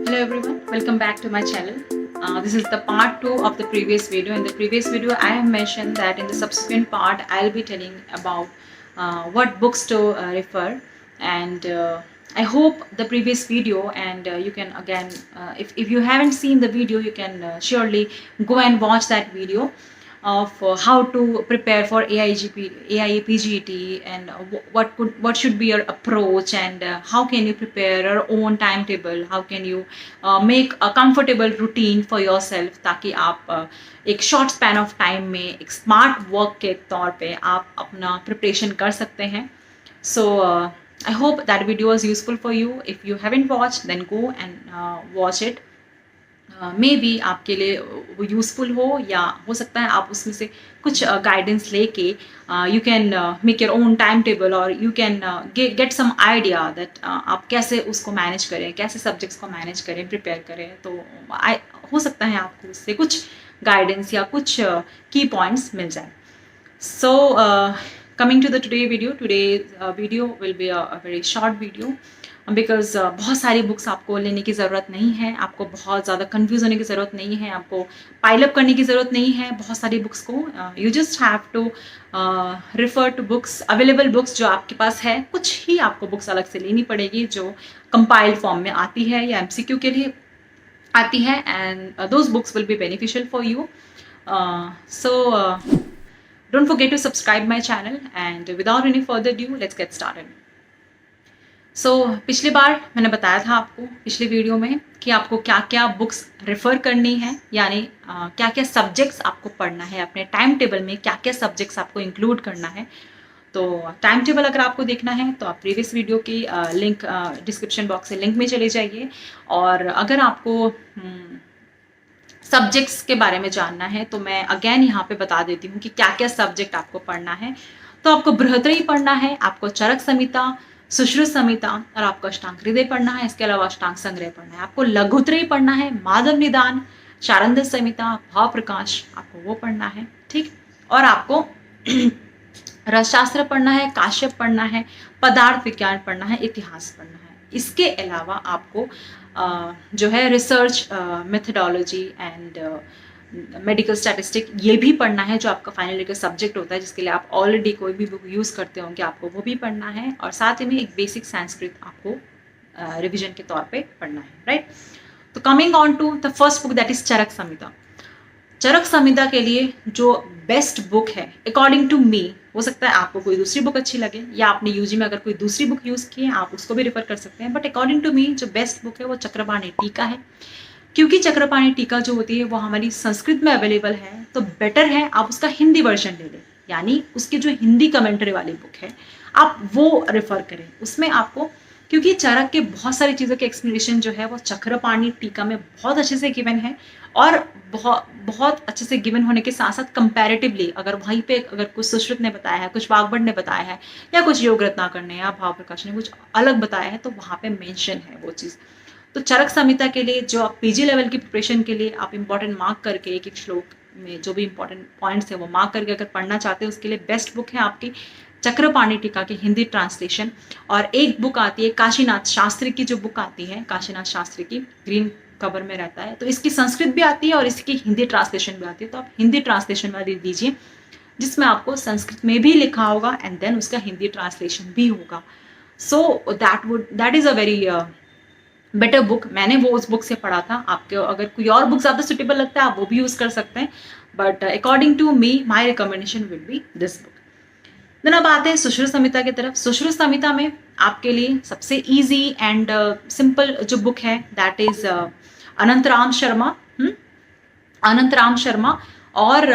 Hello everyone, welcome back to my channel. This is the part 2 of the previous video. In the previous video, I have mentioned that in the subsequent part, I'll be telling about what books to refer. And I hope the previous video, and you can again, if you haven't seen the video, you can surely go and watch that video of how to prepare for AIAPGET, and what should be your approach, and how can you prepare your own timetable, how can you make a comfortable routine for yourself, ताकि आप एक short span of time में एक smart work के तौर पे आप अपना प्रिपरेशन कर सकते हैं. So I hope that video was useful for you. If you haven't watched, then go and watch it. May be आपके लिए वो यूज़फुल हो, या हो सकता है आप उसमें से कुछ गाइडेंस लेके you can make your own time table, और you can get some idea that आप कैसे उसको मैनेज करें, कैसे सब्जेक्ट्स को मैनेज करें, प्रिपेयर करें. तो हो सकता है आपको उससे कुछ गाइडेंस या कुछ की पॉइंट्स मिल जाए. So coming to the today video will be a very short video, because बहुत सारी बुक्स आपको लेने की ज़रूरत नहीं है, आपको बहुत ज़्यादा कंफ्यूज होने की ज़रूरत नहीं है, आपको पाइल अप करने की ज़रूरत नहीं है बहुत सारी बुक्स को. You just have to refer to books, available books जो आपके पास है. कुछ ही आपको बुक्स अलग से लेनी पड़ेगी जो कंपाइल्ड फॉर्म में आती है या MCQ के लिए आती है, and those books will be beneficial for you. So don't forget to subscribe my channel, and without any further due let's get started. So पिछली बार मैंने बताया था आपको पिछले वीडियो में कि आपको क्या क्या बुक्स रेफ़र करनी है, यानी क्या क्या सब्जेक्ट्स आपको पढ़ना है, अपने टाइम टेबल में क्या क्या सब्जेक्ट्स आपको इंक्लूड करना है. तो टाइम टेबल अगर आपको देखना है तो आप प्रीवियस वीडियो की लिंक डिस्क्रिप्शन बॉक्स से लिंक में चले जाइए. और अगर आपको सब्जेक्ट्स के बारे में जानना है तो मैं अगेन यहाँ पे बता देती हूँ कि क्या क्या सब्जेक्ट आपको पढ़ना है. तो आपको बृहत्त्रयी पढ़ना है, आपको चरक संहिता, सुश्रुत संहिता, और आपको अष्टांग हृदय पढ़ना है. इसके अलावा अष्टांग संग्रह पढ़ना है. आपको लघुत्रयी पढ़ना है, माधव निदान, शारंद संहिता, भाव प्रकाश, आपको वो पढ़ना है. ठीक. और आपको रसशास्त्र पढ़ना है, काश्यप पढ़ना है, पदार्थ विज्ञान पढ़ना है, इतिहास पढ़ना है. इसके अलावा आपको जो है research methodology and medical statistic ये भी पढ़ना है, जो आपका फाइनल ईयर का सब्जेक्ट होता है, जिसके लिए आप ऑलरेडी कोई भी बुक यूज़ करते होंगे, आपको वो भी पढ़ना है. और साथ ही में एक बेसिक संस्कृत आपको रिवीजन के तौर पे पढ़ना है. राइट. तो coming on to the first book, that is Charak Samhita. Charak Samhita के लिए जो बेस्ट बुक है अकॉर्डिंग टू मी, हो सकता है आपको कोई दूसरी बुक अच्छी लगे, या आपने यूजी में अगर कोई दूसरी बुक यूज़ की है आप उसको भी रेफर कर सकते हैं, बट अकॉर्डिंग टू मी जो बेस्ट बुक है वो चक्रपाणि टीका है. क्योंकि चक्रपाणि टीका जो होती है वो हमारी संस्कृत में अवेलेबल है, तो बेटर है आप उसका हिंदी वर्जन ले लें, यानी उसकी जो हिंदी कमेंट्री वाली बुक है आप वो रेफर करें. उसमें आपको, क्योंकि चरक के बहुत सारी चीज़ों के एक्सप्लेनेशन जो है वो चक्रपाणि टीका में बहुत अच्छे से गिवन है, और बहुत अच्छे से गिवन होने के साथ साथ कंपैरेटिवली अगर वहीं पे अगर कुछ सुश्रुत ने बताया है, कुछ वाग्भट ने बताया है, या कुछ योग रत्नाकर ने या भाव प्रकाश ने कुछ अलग बताया है, तो वहाँ पे मेंशन है वो चीज़. तो चरक संहिता के लिए जो आप PG लेवल की प्रिपरेशन के लिए आप इंपॉर्टेंट मार्क करके एक एक श्लोक में जो भी इंपॉर्टेंट पॉइंट्स है वो मार्क करके अगर पढ़ना चाहते हैं, उसके लिए बेस्ट बुक है आपकी चक्रपाणि टीका की हिंदी ट्रांसलेशन. और एक बुक आती है काशीनाथ शास्त्री की, जो बुक आती है काशीनाथ शास्त्री की, ग्रीन कवर में रहता है, तो इसकी संस्कृत भी आती है और इसकी हिंदी ट्रांसलेशन भी आती है. तो आप हिंदी ट्रांसलेशन वाली दीजिए, जिसमें आपको संस्कृत में भी लिखा होगा एंड देन उसका हिंदी ट्रांसलेशन भी होगा. So that is a very better book. मैंने वो उस बुक से पढ़ा था. आपके अगर कोई और बुक ज़्यादा सुटेबल लगता है आप वो भी यूज़ कर सकते हैं, but according to me my recommendation will be this book. देन अब आते हैं सुश्रुत संहिता की तरफ. सुश्रुत संहिता में आपके लिए सबसे ईजी एंड सिंपल जो बुक है दैट इज अनंतराम शर्मा और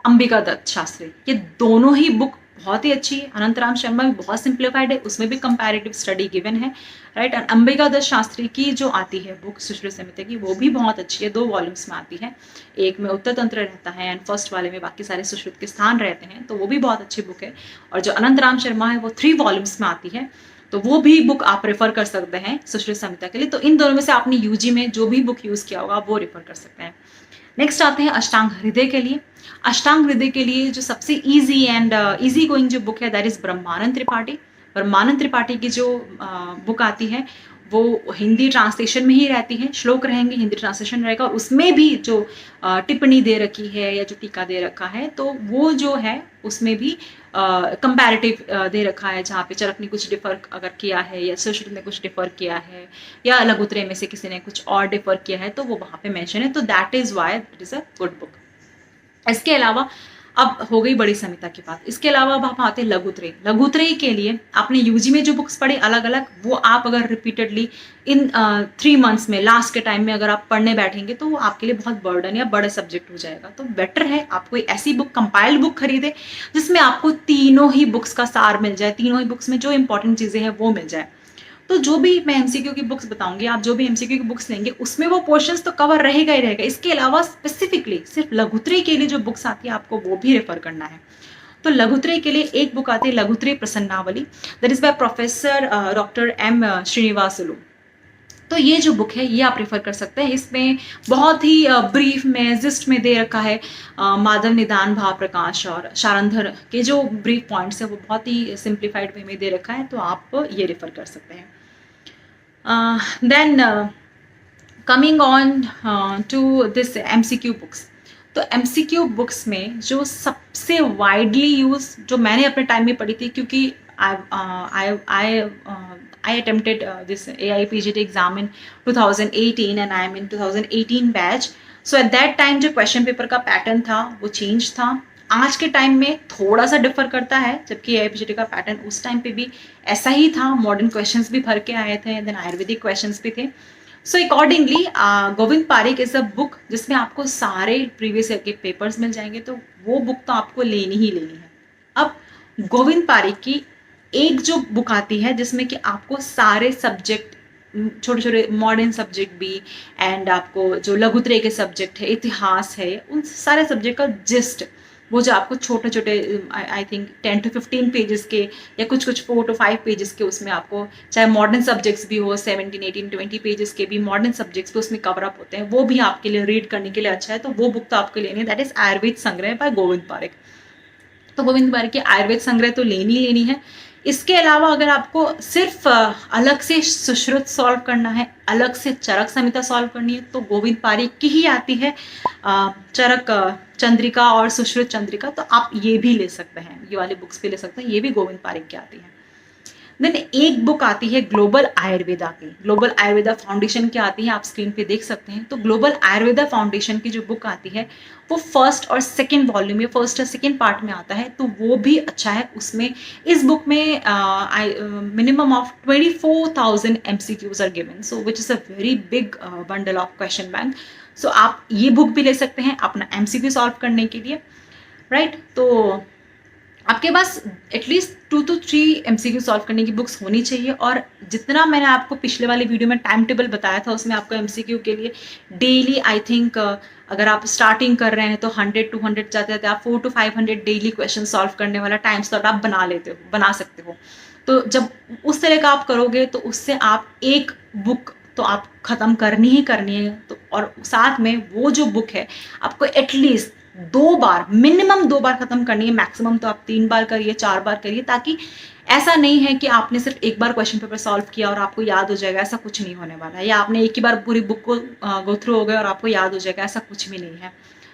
अंबिका दत्त शास्त्री. ये दोनों ही बुक बहुत ही अच्छी है. अनंतराम शर्मा भी बहुत सिंप्लीफाइड है, उसमें भी कंपैरेटिव स्टडी गिवन है. राइट. एंड अंबिका दत्त शास्त्री की जो आती है बुक सुश्रुत संहिता की, वो भी बहुत अच्छी है. 2 वॉल्यूम्स में आती है, एक में उत्तर तंत्र रहता है एंड फर्स्ट वाले में बाकी सारे सुश्रुत के स्थान रहते हैं, तो वो भी बहुत अच्छी बुक है. और जो अनंतराम शर्मा है वो 3 वॉल्यूम्स में आती है, तो वो भी बुक आप रेफर कर सकते हैं सुश्रुत संहिता के लिए. तो इन दोनों में से आपने यूजी में जो भी बुक यूज़ किया होगा वो रेफर कर सकते हैं. नेक्स्ट आते हैं अष्टांग हृदय के लिए. अष्टांग हृदय के लिए जो सबसे इजी एंड इजी गोइंग जो बुक है दैट इज ब्रह्मानंद त्रिपाठी. ब्रह्मानंद त्रिपाठी की जो बुक आती है वो हिंदी ट्रांसलेशन में ही रहती हैं, श्लोक रहेंगे, हिंदी ट्रांसलेशन रहेगा, और उसमें भी जो टिप्पणी दे रखी है या जो टीका दे रखा है तो वो जो है उसमें भी कंपैरेटिव दे रखा है, जहाँ पे चरक ने कुछ डिफर अगर किया है या सुश्रुत ने कुछ डिफर किया है या लघुत्रय में से किसी ने कुछ और डिफर किया है तो वो वहाँ पे मेंशन है, तो that is why it is a good book. इसके अलावा अब हो गई बड़ी संहिता की बात, इसके अलावा अब आप आते हैं लघुत्रय। लघुत्रय के लिए आपने यूजी में जो बुक्स पढ़े अलग अलग, वो आप अगर रिपीटेडली इन 3 मंथ्स में लास्ट के टाइम में अगर आप पढ़ने बैठेंगे तो वो आपके लिए बहुत बर्डन या बड़ा सब्जेक्ट हो जाएगा। तो बेटर है आप कोई ऐसी बुक, कंपाइल्ड बुक खरीदे जिसमें आपको तीनों ही बुक्स का सार मिल जाए, तीनों ही बुक्स में जो इंपॉर्टेंट चीजें हैं वो मिल जाए। तो जो भी मैं एमसीक्यू की बुक्स बताऊंगी, आप जो भी एमसीक्यू की बुक्स लेंगे उसमें वो पोर्शंस तो कवर रहेगा ही रहेगा। इसके अलावा स्पेसिफिकली सिर्फ लघुत्रय के लिए जो बुक्स आती है आपको वो भी रेफर करना है। तो लघुत्रय के लिए एक बुक आती है Laghutraya Prasannavali, that is by professor doctor M Srinivasulu. तो ये जो बुक है ये आप रेफर कर सकते हैं। इसमें बहुत ही ब्रीफ में, जिस्ट में दे रखा है माधव निदान, भाव प्रकाश और शारंधर के जो ब्रीफ पॉइंट्स है वो बहुत ही सिंप्लीफाइड वे में दे रखा है, तो आप ये रेफर कर सकते हैं। then coming on to this MCQ books, तो MCQ बुक्स में जो सबसे वाइडली यूज, जो मैंने अपने टाइम में पढ़ी थी, क्योंकि I attempted this AIPGT exam in 2018 and I am in 2018 batch. So at that time जो क्वेश्चन पेपर का पैटर्न था वो चेंज था, आज के टाइम में थोड़ा सा डिफर करता है, जबकि AIPGT का पैटर्न उस टाइम पे भी ऐसा ही था, मॉडर्न क्वेश्चंस भी भर के आए थे, देन आयुर्वेदिक क्वेश्चंस भी थे। So accordingly Govind Parik is a book जिसमें आपको सारे प्रीवियस ईयर के पेपर्स मिल जाएंगे, तो वो बुक तो आपको लेनी ही लेनी है। अब गोविंद पारिक की एक जो बुक आती है जिसमें कि आपको सारे सब्जेक्ट, छोटे छोटे मॉडर्न सब्जेक्ट भी एंड आपको जो लघुत्रय के सब्जेक्ट है, इतिहास है, उन सारे सब्जेक्ट का जिस्ट, वो जो आपको छोटे छोटे आई थिंक 10 to 15 पेजेस के या कुछ 4 to 5 पेजेस के, उसमें आपको चाहे मॉडर्न सब्जेक्ट्स भी हो 17, 18, 20 पेजेस के भी मॉडर्न सब्जेक्ट्स भी उसमें कवर अप होते हैं, वो भी आपके लिए रीड करने के लिए अच्छा है। तो वो बुक तो आपको लेनी है, दैट इज आयुर्वेद संग्रह बाय गोविंद पारिक। तो गोविंद पारिक की आयुर्वेद संग्रह तो लेनी है। इसके अलावा अगर आपको सिर्फ अलग से सुश्रुत सॉल्व करना है, अलग से चरक संहिता सॉल्व करनी है, तो गोविंद पारिक की ही आती है चरक चंद्रिका और सुश्रुत चंद्रिका, तो आप ये भी ले सकते हैं, ये वाली बुक्स भी ले सकते हैं, ये भी गोविंद पारिक की आती है। देन एक बुक आती है ग्लोबल आयुर्वेदा की, ग्लोबल आयुर्वेदा फाउंडेशन की आती है, आप स्क्रीन पे देख सकते हैं। तो ग्लोबल आयुर्वेदा फाउंडेशन की जो बुक आती है वो फर्स्ट और सेकंड वॉल्यूम में, फर्स्ट और सेकंड पार्ट में आता है, तो वो भी अच्छा है। उसमें इस बुक में minimum of 24,000 MCQs are given, so which is a very big bundle of question bank. सो आप ये बुक भी ले सकते हैं अपना MCQ सॉल्व करने के लिए, राइट। तो आपके पास एटलीस्ट 2 to 3 MCQ सॉल्व करने की बुक्स होनी चाहिए। और जितना मैंने आपको पिछले वाले वीडियो में टाइम टेबल बताया था, उसमें आपको MCQ के लिए डेली आई थिंक अगर आप स्टार्टिंग कर रहे हैं तो 100-200 जाते जाते आप 400 to 500 डेली क्वेश्चन सॉल्व करने वाला टाइम स्लॉट आप बना सकते हो। तो जब उस तरह का आप करोगे तो उससे आप एक बुक तो आप खत्म करनी ही करनी है। तो और साथ में वो जो बुक है आपको एटलीस्ट 2 बार, मिनिमम 2 बार खत्म करनी है, मैक्सिमम तो आप 3 बार करिए, 4 बार करिए, ताकि ऐसा नहीं है कि आपने सिर्फ एक बार क्वेश्चन पेपर सॉल्व किया और आपको याद हो जाएगा, ऐसा कुछ नहीं होने वाला है। या आपने एक ही बार पूरी बुक को गो थ्रू हो गए और आपको याद हो जाएगा, ऐसा कुछ भी नहीं है,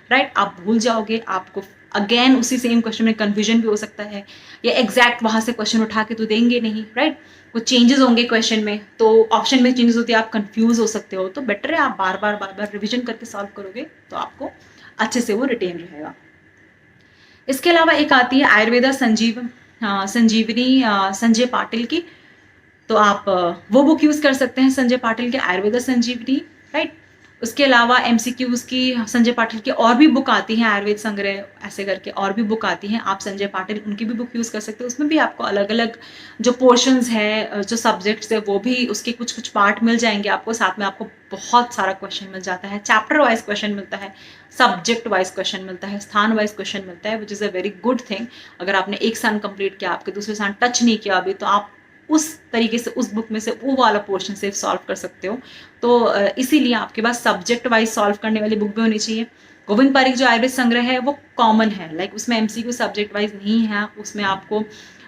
राइट। आप भूल जाओगे, आपको अगेन उसी सेम क्वेश्चन में कन्फ्यूजन भी हो सकता है, या एग्जैक्ट वहां से क्वेश्चन उठा के तो देंगे नहीं, राइट। कुछ चेंजेस होंगे क्वेश्चन में, तो ऑप्शन में चेंजेस होती है, आप कंफ्यूज हो सकते हो। तो बेटर है आप बार बार रिविजन करके सॉल्व करोगे तो आपको अच्छे से वो रिटेन रहेगा। इसके अलावा एक आती है आयुर्वेदा संजीवनी संजय पाटिल की, तो आप वो बुक यूज कर सकते हैं, संजय पाटिल के आयुर्वेदा संजीवनी, राइट। उसके अलावा MCQs की संजय पाटिल की और भी बुक आती है, आयुर्वेद संग्रह ऐसे करके और भी बुक आती हैं, आप संजय पाटिल उनकी भी बुक यूज कर सकते हो। उसमें भी आपको अलग अलग जो पोर्शंस है, जो सब्जेक्ट्स है, वो भी उसके कुछ पार्ट मिल जाएंगे आपको। साथ में आपको बहुत सारा क्वेश्चन मिल जाता है, चैप्टर वाइज क्वेश्चन मिलता है, सब्जेक्ट वाइज क्वेश्चन मिलता है, स्थान वाइज क्वेश्चन मिलता है, which is a very good thing. अगर आपने एक सान कंप्लीट किया, आपके दूसरे सान टच नहीं किया अभी, तो आप उस तरीके से उस बुक में से वो वाला पोर्शन से सॉल्व कर सकते हो। तो इसीलिए आपके पास सब्जेक्ट वाइज सॉल्व करने वाली बुक भी होनी चाहिए। गोविंद पारिक जो आयुर्वेद संग्रह है वो कॉमन है, लाइक उसमें MCQ सब्जेक्ट वाइज नहीं है, उसमें आपको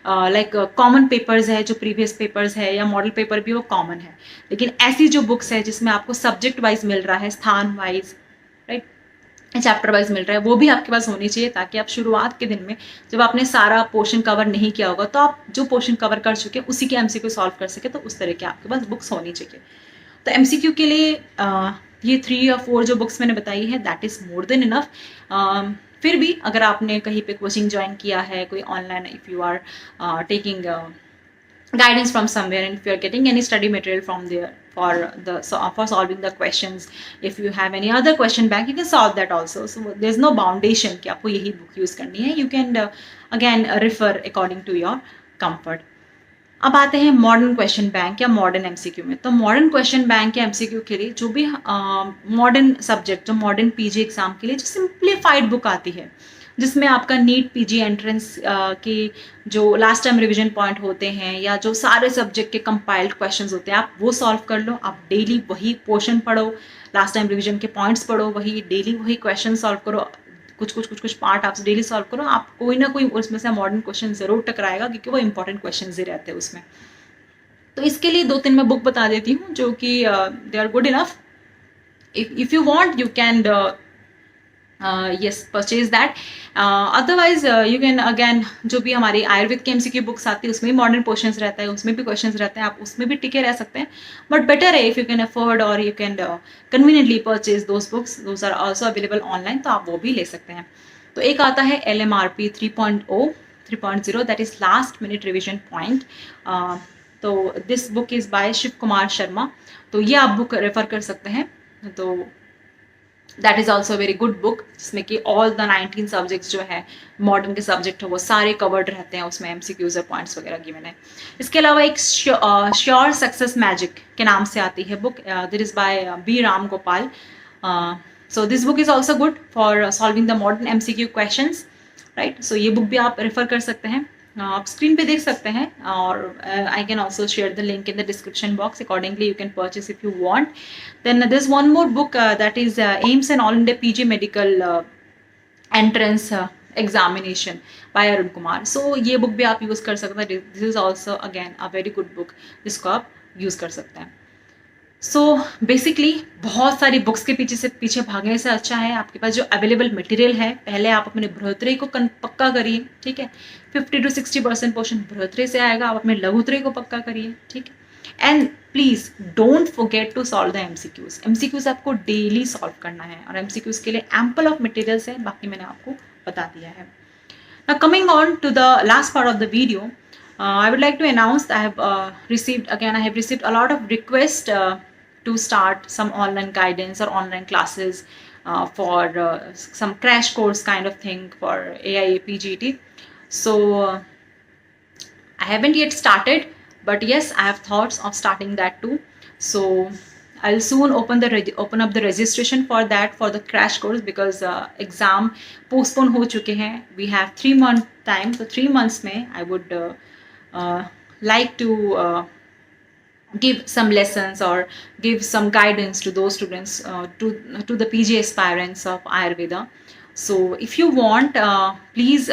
लाइक कॉमन पेपर्स है, जो प्रीवियस पेपर्स है या मॉडल पेपर भी वो कॉमन है, लेकिन ऐसी जो बुक्स है जिसमें आपको सब्जेक्ट वाइज मिल रहा है, स्थान वाइज, राइट, चैप्टर वाइज मिल रहा है, वो भी आपके पास होनी चाहिए, ताकि आप शुरुआत के दिन में जब आपने सारा पोर्शन कवर नहीं किया होगा तो आप जो पोर्शन कवर कर चुके उसी के एमसीक्यू सॉल्व कर सके, तो उस तरह के आपके पास बुक्स होनी चाहिए। तो एमसीक्यू के लिए ये 3 या 4 जो बुक्स मैंने बताई है, that is more than enough. फिर भी अगर आपने कहीं पे कोचिंग ज्वाइन किया है, कोई online, if you are taking guidance from somewhere, and if you are getting any study material from there for solving the questions, if you have any other question bank, you can solve that also. So there's no foundation कि आपको यही book use करनी है. You can again refer according to your comfort. अब आते हैं modern question bank या modern MCQ में। तो मॉडर्न क्वेश्चन बैंक या एमसीक्यू के लिए जो भी मॉडर्न सब्जेक्ट, जो मॉडर्न पीजी एग्जाम के लिए जो सिंप्लीफाइड बुक आती है, जिसमें आपका नीट पीजी एंट्रेंस की जो लास्ट टाइम रिवीजन पॉइंट होते हैं या जो सारे सब्जेक्ट के कंपाइल्ड क्वेश्चंस होते हैं, आप वो सॉल्व कर लो। आप डेली वही पोर्शन पढ़ो, लास्ट टाइम रिवीजन के पॉइंट्स पढ़ो, वही डेली वही क्वेश्चन सॉल्व करो, कुछ पार्ट आप डेली सॉल्व करो। आप कोई ना कोई उसमें से मॉडर्न क्वेश्चन जरूर टकराएगा, क्योंकि वो इंपॉर्टेंट क्वेश्चन ही रहते हैं उसमें। तो इसके लिए 2-3 मैं बुक बता देती हूँ जो कि they are good enough. If you want you can yes purchase that, otherwise you can again जो भी हमारी आयुर्वेद की एमसीक्यू बुक्स आती है उसमें भी मॉडर्न क्वेश्चंस रहता है, उसमें भी क्वेश्चंस रहते हैं, आप उसमें भी टिके रह सकते हैं। बट बेटर है इफ यू कैन अफोर्ड और you can conveniently purchase those books, those are also available online, तो आप वो भी ले सकते हैं। तो एक आता है LMRP 3.0 that is last minute revision point. तो this book is by Shiv Kumar Sharma, तो ये आप बुक रेफर कर सकते हैं। तो that is also very good book, जिसमें कि ऑल द 19 सब्जेक्ट्स जो है मॉडर्न के सब्जेक्ट है वो सारे कवर्ड रहते हैं उसमें, एमसीक्यूज और पॉइंट्स वगैरह गिवन है। इसके अलावा एक श्योर सक्सेस मैजिक के नाम से आती है book, this is by B. Ram Gopal. So this book is also good for solving the modern MCQ questions, right. सो ये बुक भी आप रेफर कर सकते हैं, आप स्क्रीन पे देख सकते हैं, और I can also share the link in the description box, accordingly you can purchase if you want. Then there is one more book that is AIIMS and all India PG medical entrance examination by Arun Kumar. सो ये book भी आप use कर सकते हैं, this is also again a very good book जिसको आप use कर सकते हैं। सो बेसिकली बहुत सारी बुक्स के पीछे भागने से अच्छा है आपके पास जो अवेलेबल मटेरियल है, पहले आप अपने बृहत्त्रयी को पक्का करिए, ठीक है। 50 to 60% पोर्शन बृहत्त्रयी से आएगा, आप अपने लघुत्रयी को पक्का करिए, ठीक है। And please don't forget to solve the MCQs. MCQs आपको डेली सॉल्व करना है, और एमसीक्यूज के लिए एम्पल ऑफ मटेरियल्स है, बाकी मैंने आपको बता दिया है। Now coming on to the last part of the video, I would like to announce I have received a lot of requests to start some online guidance or online classes for some crash course kind of thing for AIA PGT. So I haven't yet started, but yes, I have thoughts of starting that too. So I'll soon open up the registration for that, for the crash course, because exam postpone हो चुके हैं. We have 3 month time, so 3 months में I would like to give some lessons or give some guidance to those students, to the PG aspirants of Ayurveda. So if you want, please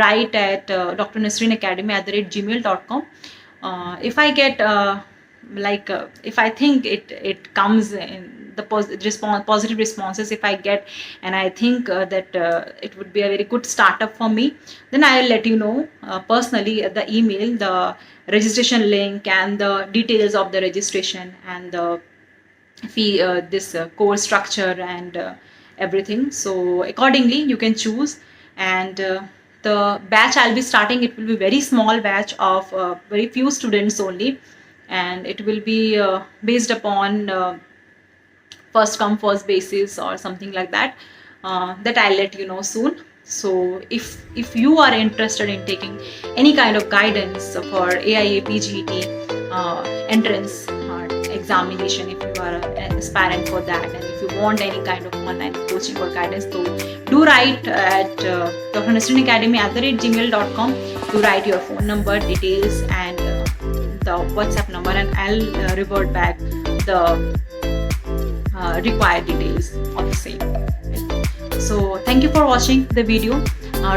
write at drnasreenacademy@gmail.com. If I get if I think it comes in the positive responses, if I get, and I think that it would be a very good startup for me, then I will let you know personally at the email, the registration link and the details of the registration and the fee, this course structure and everything. So accordingly you can choose, and the batch I'll be starting, it will be very small batch of very few students only, and it will be based upon first come first basis or something like that, that I'll let you know soon. So if you are interested in taking any kind of guidance for AIA PGT entrance examination, if you are an aspirant for that, and if you want any kind of online coaching or guidance, so do write at drnasreenacademy@gmail.com. do write your phone number, details, and the WhatsApp number, and I'll revert back the required details of the same. So thank you for watching the video.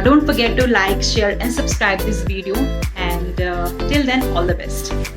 Don't forget to like, share and subscribe this video, and till then all the best.